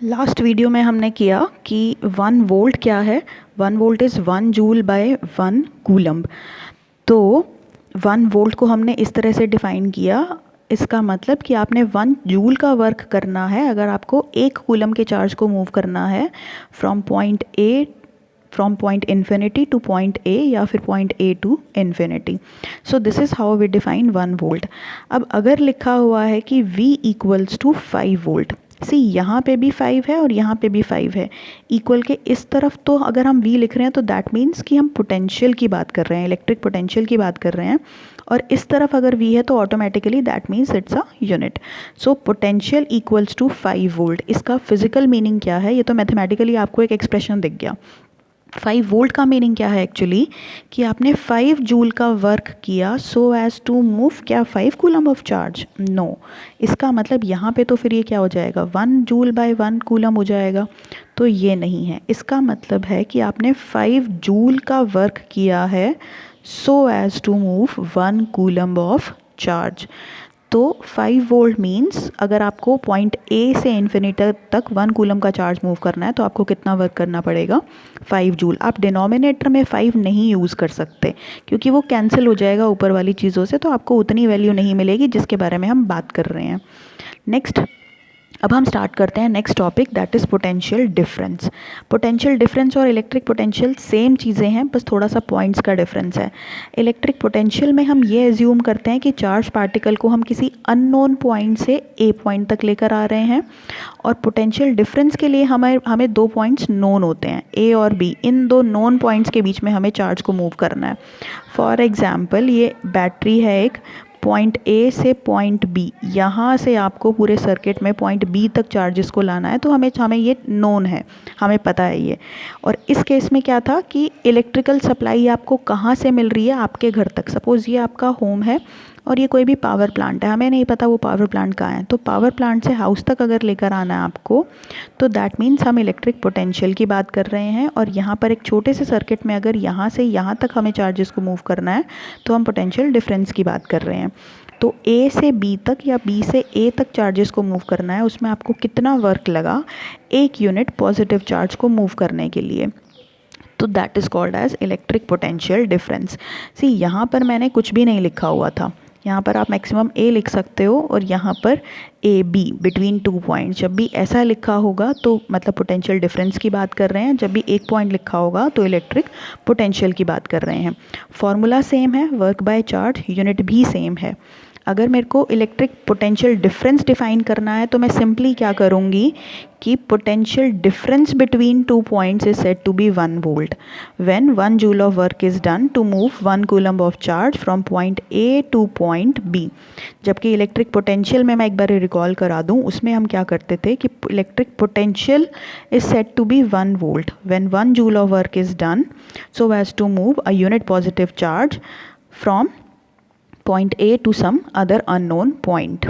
Last video में हमने किया कि 1 वोल्ट क्या है। 1 volt is 1 joule by 1 coulomb. तो 1 वोल्ट को हमने इस तरह से डिफ़ाइन किया। इसका मतलब कि आपने 1 जूल का वर्क करना है अगर आपको 1 कूलम के चार्ज को मूव करना है from point infinity to point A या फिर point A to infinity. So this is how we define 1 volt. अब अगर लिखा हुआ है कि V equals to 5 volt, see यहाँ पे भी 5 है और यहाँ पे भी 5 है, इक्वल के इस तरफ तो अगर हम V लिख रहे हैं तो दैट मीन्स कि हम पोटेंशियल की बात कर रहे हैं, इलेक्ट्रिक पोटेंशियल की बात कर रहे हैं। और इस तरफ अगर V है तो automatically that means it's a unit. So potential equals to 5 volt. इसका फिजिकल मीनिंग क्या है, ये तो मैथमेटिकली आपको एक एक्सप्रेशन दिख गया। 5 वोल्ट का मीनिंग क्या है एक्चुअली, कि आपने 5 जूल का वर्क किया सो एज टू मूव क्या 5 कूलम ऑफ चार्ज। नो, इसका मतलब यहाँ पे तो फिर ये क्या हो जाएगा 1 जूल बाय 1 कूलम हो जाएगा, तो ये नहीं है। इसका मतलब है कि आपने 5 जूल का वर्क किया है so as to move 1 coulomb of charge. तो 5 वोल्ट मीन्स अगर आपको पॉइंट ए से इन्फिनिटी तक 1 कूलम का चार्ज मूव करना है तो आपको कितना वर्क करना पड़ेगा 5 जूल। आप डिनोमिनेटर में 5 नहीं यूज़ कर सकते क्योंकि वो कैंसिल हो जाएगा ऊपर वाली चीज़ों से, तो आपको उतनी वैल्यू नहीं मिलेगी जिसके बारे में हम बात कर रहे हैं। नेक्स्ट, अब हम स्टार्ट करते हैं next topic, that is potential difference. Potential difference और इलेक्ट्रिक पोटेंशियल सेम चीज़ें हैं, बस थोड़ा सा पॉइंट्स का डिफरेंस है। इलेक्ट्रिक पोटेंशियल में हम ये एज्यूम करते हैं कि चार्ज पार्टिकल को हम किसी अननोन पॉइंट से ए पॉइंट तक लेकर आ रहे हैं, और पोटेंशियल डिफरेंस के लिए हमें 2 पॉइंट्स नोन होते हैं, ए और बी। इन 2 नोन पॉइंट्स के बीच में हमें चार्ज को मूव करना है। फॉर एग्जाम्पल, ये बैटरी है एक, पॉइंट ए से पॉइंट बी, यहाँ से आपको पूरे सर्किट में पॉइंट बी तक चार्जेस को लाना है, तो हमें ये नोन है, हमें पता है ये। और इस केस में क्या था कि इलेक्ट्रिकल सप्लाई आपको कहाँ से मिल रही है, आपके घर तक। सपोज़ ये आपका होम है और ये कोई भी पावर प्लांट है, हमें नहीं पता वो पावर प्लांट कहाँ है, तो पावर प्लांट से हाउस तक अगर लेकर आना है आपको, तो दैट मीन्स हम इलेक्ट्रिक पोटेंशियल की बात कर रहे हैं। और यहाँ पर एक छोटे से सर्किट में अगर यहाँ से यहाँ तक हमें चार्जेस को मूव करना है तो हम पोटेंशियल डिफरेंस की बात कर रहे हैं। तो ए से बी तक या बी से ए तक चार्जेस को मूव करना है, उसमें आपको कितना वर्क लगा 1 यूनिट पॉजिटिव चार्ज को मूव करने के लिए, तो that is called as electric potential difference. See यहाँ पर मैंने कुछ भी नहीं लिखा हुआ था, यहाँ पर आप मैक्सिमम ए लिख सकते हो और यहाँ पर ए बी बिटवीन 2 पॉइंट्स। जब भी ऐसा लिखा होगा तो मतलब पोटेंशियल डिफरेंस की बात कर रहे हैं, जब भी एक पॉइंट लिखा होगा तो इलेक्ट्रिक पोटेंशियल की बात कर रहे हैं। फॉर्मूला सेम है, वर्क बाय चार्ज, यूनिट भी सेम है। अगर मेरे को इलेक्ट्रिक पोटेंशियल डिफरेंस डिफाइन करना है तो मैं सिंपली क्या करूँगी कि potential difference between 2 points is said to be 1 volt when 1 joule of work is done to move 1 coulomb of charge from point A to point B. जबकि electric potential में मैं एक बार रिकॉल करा दूं, उसमें हम क्या करते थे कि electric potential is said to be 1 volt when 1 joule of work is done so as to move a unit positive charge फ्रॉम point A to some other unknown point.